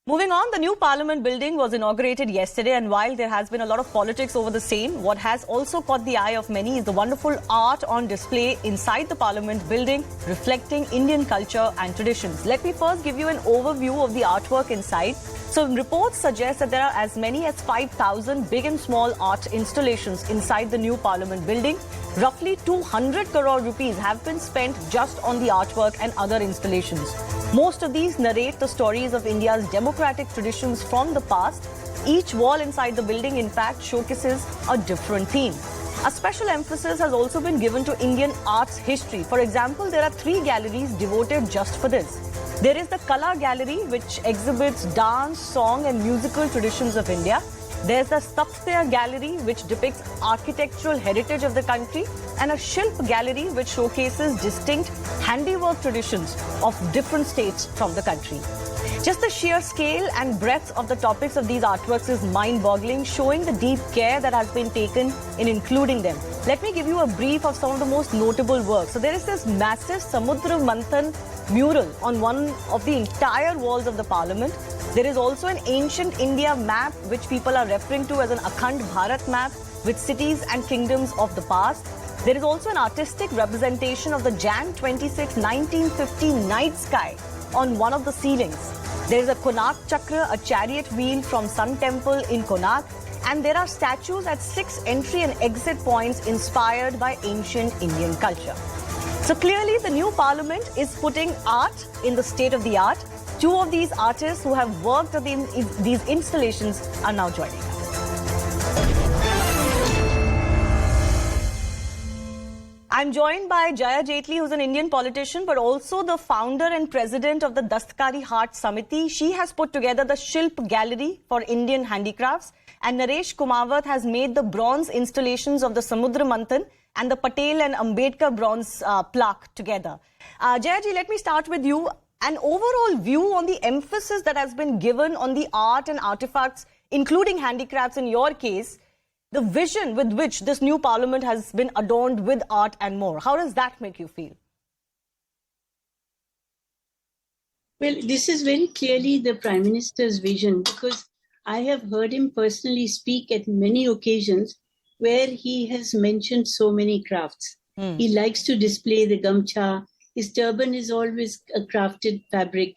Moving on, the new Parliament building was inaugurated yesterday, and while there has been a lot of politics over the same, what has also caught the eye of many is the wonderful art on display inside the Parliament building, reflecting Indian culture and traditions. Let me first give you an overview of the artwork inside. So reports suggest that there are as many as 5,000 big and small art installations inside the new Parliament building. Roughly 200 crore rupees have been spent just on the artwork and other installations. Most of these narrate the stories of India's democratic traditions from the past. Each wall inside the building, in fact, showcases a different theme. A special emphasis has also been given to Indian arts history. For example, there are 3 galleries devoted just for this. There is the Kala Gallery, which exhibits dance, song and musical traditions of India. There's the Sapthya Gallery, which depicts architectural heritage of the country, and a Shilp Gallery, which showcases distinct handiwork traditions of different states from the country. Just the sheer scale and breadth of the topics of these artworks is mind-boggling, showing the deep care that has been taken in including them. Let me give you a brief of some of the most notable works. So there is this massive Samudra Manthan mural on one of the entire walls of the Parliament. There is also an ancient India map, which people are referring to as an Akhand Bharat map with cities and kingdoms of the past. There is also an artistic representation of the Jan 26, 1950 night sky on one of the ceilings. There is a Konark Chakra, a chariot wheel from Sun Temple in Konark, and there are statues at 6 entry and exit points inspired by ancient Indian culture. So clearly the new Parliament is putting art in the state of the art. 2 of these artists who have worked on these installations are now joining us. I'm joined by Jaya Jaitley, who's an Indian politician, but also the founder and president of the Dastkari Haat Samiti. She has put together the Shilp Gallery for Indian handicrafts. And Naresh Kumawat has made the bronze installations of the Samudra Manthan and the Patel and Ambedkar bronze plaque together. Jaya ji, let me start with you. An overall view on the emphasis that has been given on the art and artifacts, including handicrafts in your case, the vision with which this new Parliament has been adorned with art and more. How does that make you feel? Well, this is very clearly the Prime Minister's vision, because I have heard him personally speak at many occasions where he has mentioned so many crafts. He likes to display the gamcha. His turban is always a crafted fabric.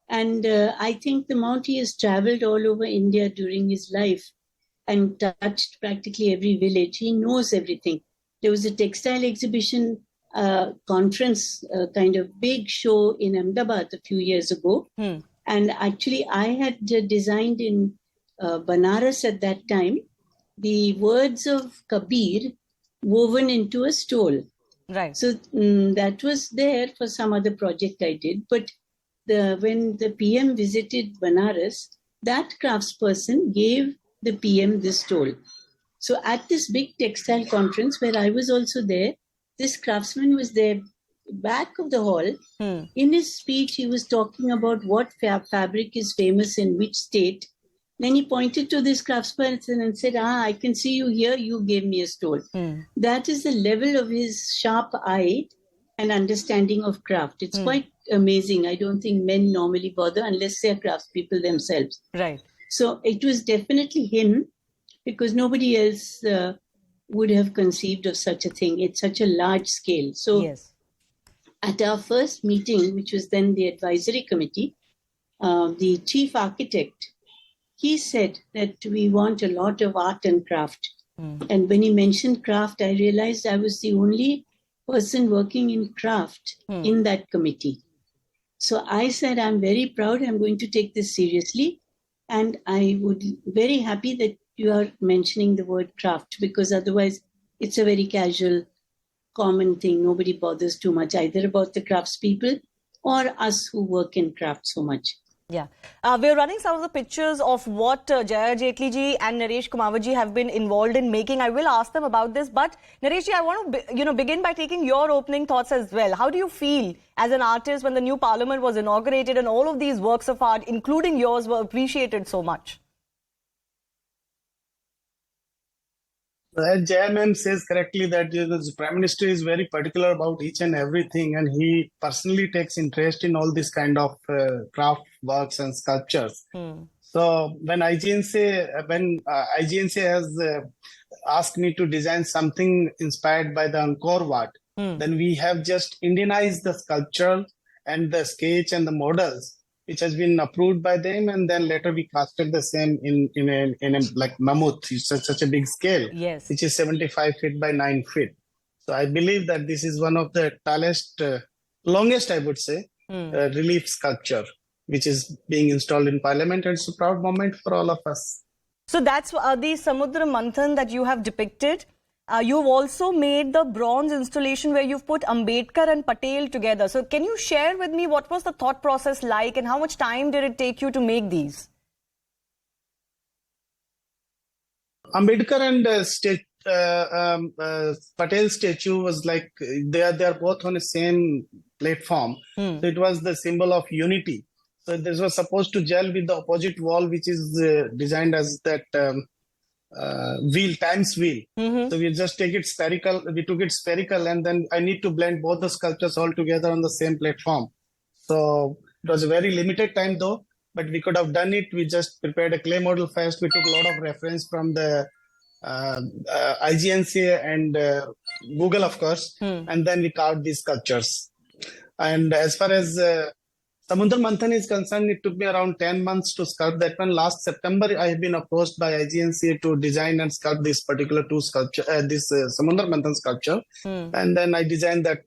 And I think the amount he has traveled all over India during his life and touched practically every village, he knows everything. There was a textile exhibition conference, kind of big show in Ahmedabad a few years ago. And actually I had designed in Banaras at that time the words of Kabir woven into a stole. Right. So that was there for some other project I did. But when the PM visited Banaras, that craftsperson gave the PM this stole. So at this big textile conference where I was also there, this craftsman was there back of the hall. In his speech, he was talking about what fabric is famous in which state. Then he pointed to this craftsperson and said, I can see you here, you gave me a stole. That is the level of his sharp eye and understanding of craft. It's quite amazing. I don't think men normally bother unless they are craftspeople themselves. Right. So it was definitely him, because nobody else would have conceived of such a thing. It's such a large scale. So yes. At our first meeting, which was then the advisory committee, the chief architect, he said that we want a lot of art and craft. And when he mentioned craft, I realized I was the only person working in craft in that committee. So I said, I'm very proud. I'm going to take this seriously. And I would be very happy that you are mentioning the word craft, because otherwise it's a very casual, common thing. Nobody bothers too much either about the craftspeople or us who work in craft so much. Yeah. We're running some of the pictures of what Jaya Jaitley ji and Naresh Kumawat ji have been involved in making. I will ask them about this, but Naresh ji, I want to begin by taking your opening thoughts as well. How do you feel as an artist when the new Parliament was inaugurated and all of these works of art, including yours, were appreciated so much? As Jaya ma'am says correctly that the Prime Minister is very particular about each and everything, and he personally takes interest in all this kind of craft works and sculptures. So when IGNC has asked me to design something inspired by the Angkor Wat, then we have just Indianized the sculpture and the sketch and the models, which has been approved by them, and then later we casted the same in a like mammoth, such a big scale, Yes. which is 75 feet by 9 feet. So I believe that this is one of the tallest, longest, I would say, relief sculpture, which is being installed in Parliament, and it's a proud moment for all of us. So that's the Samudra Manthan that you have depicted. You've also made the bronze installation where you've put Ambedkar and Patel together. So can you share with me what was the thought process like and how much time did it take you to make these? Ambedkar and Patel statue was like, they are both on the same platform. So it was the symbol of unity. So this was supposed to gel with the opposite wall, which is designed as that wheel, times wheel. So we just take it spherical. We took it spherical, and then I need to blend both the sculptures all together on the same platform. So it was a very limited time though, but we could have done it. We just prepared a clay model first. We took a lot of reference from the IGNC and Google, of course, and then we carved these sculptures. And as far as Samudra Manthan is concerned, it took me around 10 months to sculpt that one. Last September, I have been approached by IGNC to design and sculpt this particular this Samudra Manthan sculpture. And then I designed that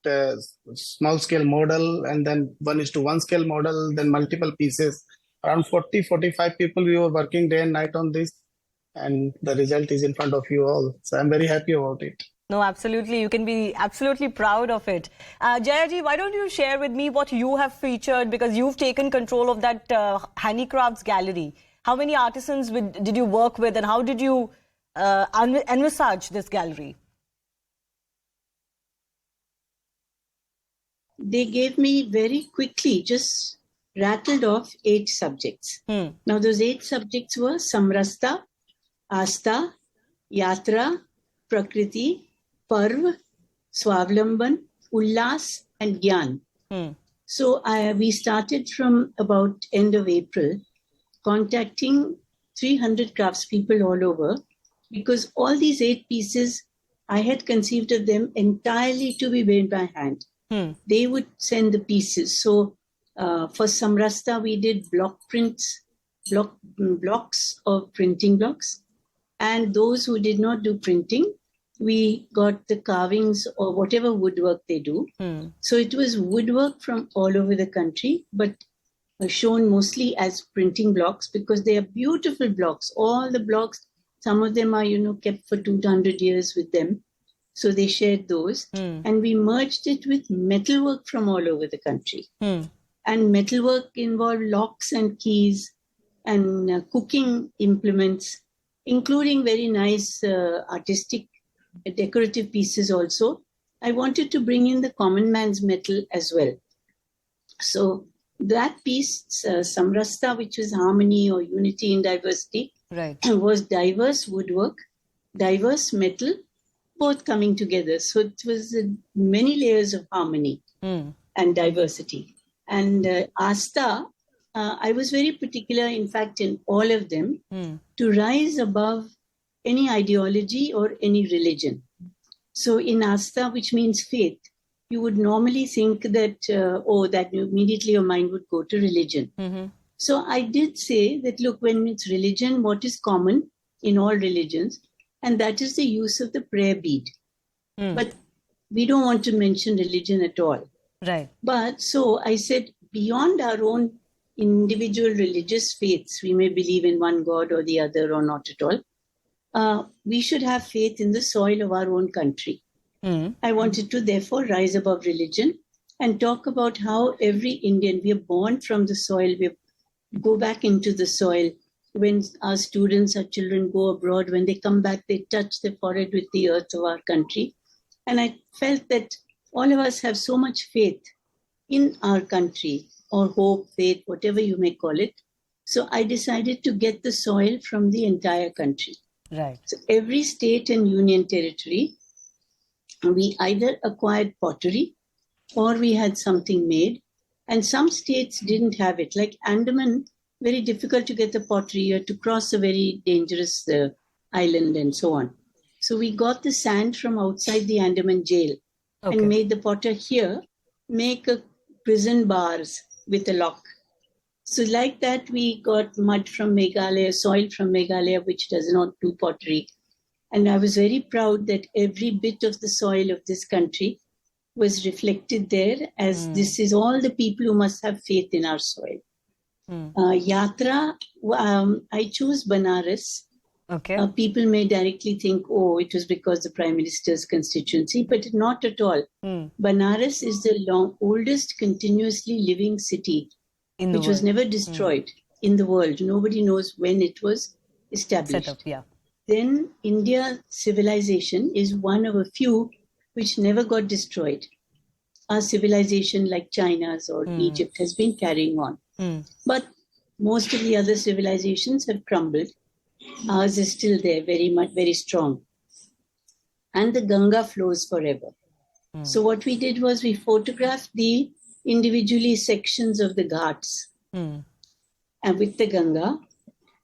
small scale model, and then 1:1 scale model, then multiple pieces. Around 40-45 people, we were working day and night on this. And the result is in front of you all. So I'm very happy about it. No, absolutely. You can be absolutely proud of it. Jayaji, why don't you share with me what you have featured, because you've taken control of that handicrafts gallery. How many artisans did you work with, and how did you envisage this gallery? They gave me very quickly, just rattled off 8 subjects. Now those 8 subjects were Samrasta, Asta, Yatra, Prakriti, Parv, Swavlamban, Ullas and Gyan. So we started from about end of April, contacting 300 craftspeople all over, because all these 8 pieces, I had conceived of them entirely to be made by hand. They would send the pieces. So for Samrasta, we did block prints, blocks of printing blocks. And those who did not do printing, we got the carvings or whatever woodwork they do. So it was woodwork from all over the country, but shown mostly as printing blocks, because they are beautiful blocks. All the blocks, some of them are, kept for 200 years with them. So they shared those. And we merged it with metalwork from all over the country. And metalwork involved locks and keys and cooking implements, including very nice artistic decorative pieces also. I wanted to bring in the common man's metal as well. So that piece, Samrasta, which is harmony or unity in diversity, was diverse woodwork, diverse metal, both coming together. So it was many layers of harmony and diversity. And Asta, I was very particular, in fact, in all of them, to rise above any ideology or any religion. So in Asta, which means faith, you would normally think that, that immediately your mind would go to religion. So I did say that, look, when it's religion, what is common in all religions? And that is the use of the prayer bead. But we don't want to mention religion at all. Right. But so I said, beyond our own individual religious faiths, we may believe in one God or the other or not at all, we should have faith in the soil of our own country. I wanted to therefore rise above religion and talk about how every Indian, we are born from the soil, we go back into the soil. When our students, our children go abroad, when they come back, they touch their forehead with the earth of our country. And I felt that all of us have so much faith in our country, or hope, faith, whatever you may call it. So I decided to get the soil from the entire country. Right. So every state and union territory, we either acquired pottery or we had something made, And some states didn't have it. Like Andaman, very difficult to get the pottery. You had to cross a very dangerous island and so on. So we got the sand from outside the Andaman jail and made the potter here make a prison bars with a lock. So like that, we got mud from Meghalaya, soil from Meghalaya, which does not do pottery. And I was very proud that every bit of the soil of this country was reflected there, as this is all the people who must have faith in our soil. Yatra, I chose Banaras. People may directly think, oh, it was because the Prime Minister's constituency, but not at all. Banaras is the oldest continuously living city, which was never destroyed in the world. Nobody knows when it was established. Set up, Then India civilization is one of a few which never got destroyed. Our civilization, like China's or Egypt, has been carrying on. But most of the other civilizations have crumbled. Ours is still there, very much, very strong. And the Ganga flows forever. So what we did was we photographed the individually sections of the ghats and with the Ganga.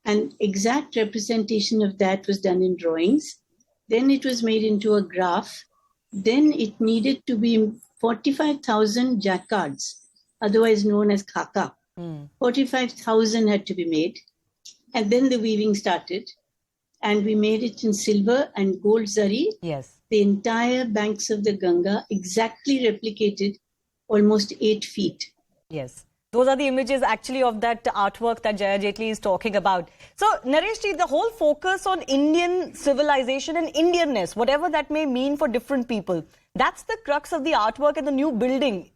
An exact representation of that was done in drawings. Then it was made into a graph. Then it needed to be 45,000 jacquards, otherwise known as khaka. 45,000 had to be made. And then the weaving started. And we made it in silver and gold zari. Yes. The entire banks of the Ganga exactly replicated, almost 8 feet. Yes. Those are the images actually of that artwork that Jaya Jaitley is talking about. So, Nareshji, the whole focus on Indian civilization and Indianness, whatever that may mean for different people, that's the crux of the artwork and the new building.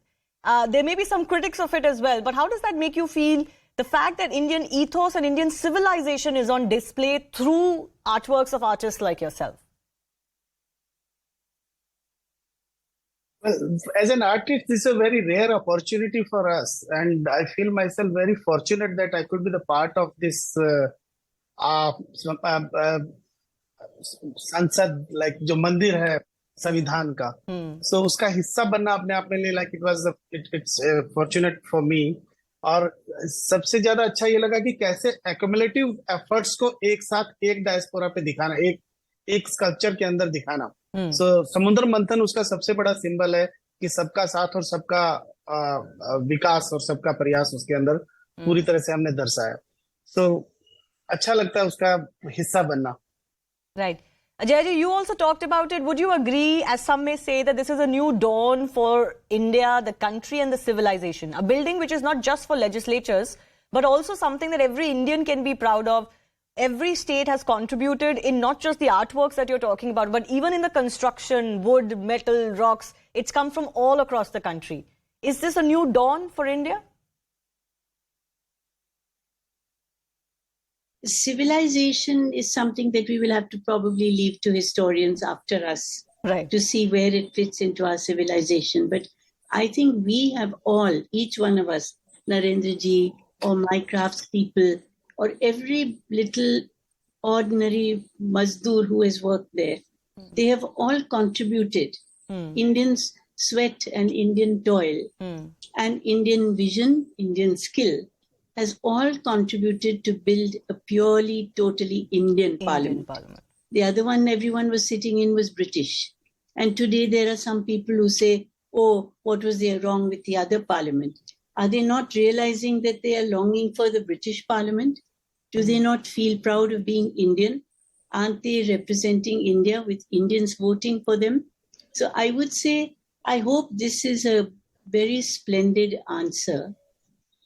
There may be some critics of it as well, but how does that make you feel? The fact that Indian ethos and Indian civilization is on display through artworks of artists like yourself. Well, as an artist, this is a very rare opportunity for us, and I feel myself very fortunate that I could be the part of this संसद, like जो मंदिर है संविधान का, so उसका हिस्सा बनना अपने आप में like it's fortunate for me. और सबसे ज्यादा अच्छा ये लगा कि कैसे एक्युमुलेटिव एफर्ट्स को एक साथ एक डायस्पोरा पे दिखाना, एक स्कल्पचर के अंदर दिखाना. सो समुद्र मंथन उसका सबसे बड़ा सिंबल है कि सबका साथ और सबका विकास और सबका प्रयास उसके अंदर पूरी तरह से हमने दर्शाया. सो अच्छा लगता है उसका हिस्सा बनना. Right. Ajay, you also talked about it. Would you agree, as some may say, that this is a new dawn for India, the country and the civilization? A building which is not just for legislatures, but also something that every Indian can be proud of. Every state has contributed in not just the artworks that you're talking about, but even in the construction, wood, metal, rocks. It's come from all across the country. Is this a new dawn for India? Civilization is something that we will have to probably leave to historians after us, right, to see where it fits into our civilization. But I think we have all, each one of us, Narendra ji or my craftspeople or every little ordinary mazdoor who has worked there, they have all contributed. Indian sweat and Indian toil and Indian vision, Indian skill has all contributed to build a purely, totally Indian parliament. The other one everyone was sitting in was British. And today there are some people who say, oh, what was there wrong with the other parliament? Are they not realizing that they are longing for the British parliament? Do they not feel proud of being Indian? Aren't they representing India with Indians voting for them? So I would say, I hope this is a very splendid answer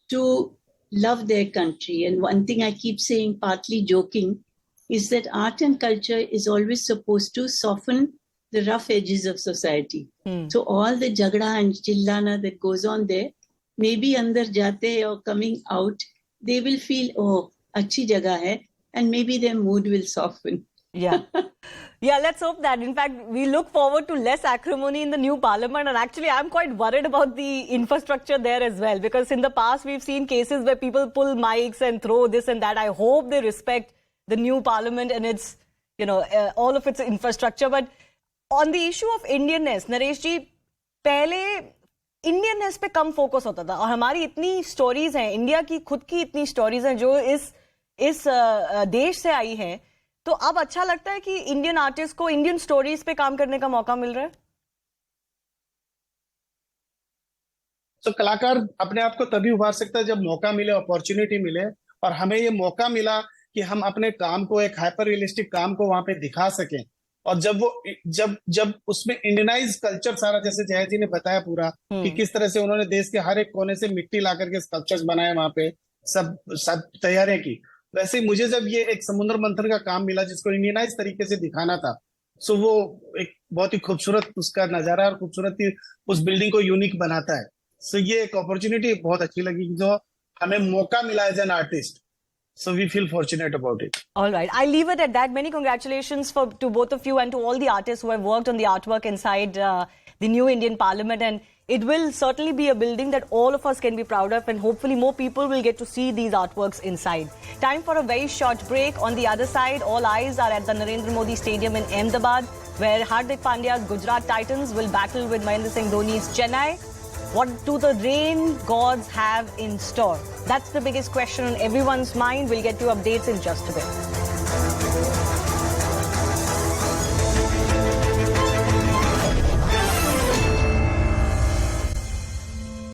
to love their country. And one thing I keep saying, partly joking, is that art and culture is always supposed to soften the rough edges of society. So all the jagda and chillana that goes on there, maybe andar jate or coming out, they will feel, oh, achhi jagah hai, and maybe their mood will soften. Yeah. Yeah, let's hope that. In fact, we look forward to less acrimony in the new parliament. And actually, I'm quite worried about the infrastructure there as well. Because in the past, we've seen cases where people pull mics and throw this and that. I hope they respect the new parliament and its, all of its infrastructure. But on the issue of Indianness, Nareshji, pehle Indianness पे कम focus होता था और हमारी इतनी stories हैं, India की खुद की इतनी स्टोरीज हैं जो इस देश से आई हैं, तो अब अच्छा लगता है कि इंडियन आर्टिस्ट को इंडियन स्टोरीज पे काम करने का मौका मिल रहा है। तो कलाकार अपने आप को तभी उभार सकता है जब मौका मिले, अपॉर्चुनिटी मिले, और हमें ये मौका मिला कि हम अपने काम को, एक हाइपर रियलिस्टिक काम को वहां पे दिखा सकें। और जब उसमें इंडियनाइज कल्चर सारा, जैसे जय जी ने बताया पूरा कि किस तरह से उन्होंने देश के हर एक कोने से मिट्टी ला करके स्कल्पचर्स बनाए, वहां पे सब तैयारियां की, वैसे ही मुझे जब ये एक समुद्र मंथन का काम मिला जिसको इंडियनाइज तरीके से दिखाना था, सो वो एक बहुत ही खूबसूरत उसका नजारा और खूबसूरती उस बिल्डिंग को यूनिक बनाता है। सो ये एक अपॉर्चुनिटी बहुत अच्छी लगी जो हमें मौका मिला as an artist. So we feel fortunate about it. All right. I'll leave it at that. Many congratulations to both of you and to all the artists who have worked on the artwork inside the new Indian Parliament. And it will certainly be a building that all of us can be proud of, and hopefully more people will get to see these artworks inside. Time for a very short break. On the other side, all eyes are at the Narendra Modi Stadium in Ahmedabad, where Hardik Pandya's Gujarat Titans will battle with Mahendra Singh Dhoni's Chennai. What do the rain gods have in store? That's the biggest question on everyone's mind. We'll get to updates in just a bit.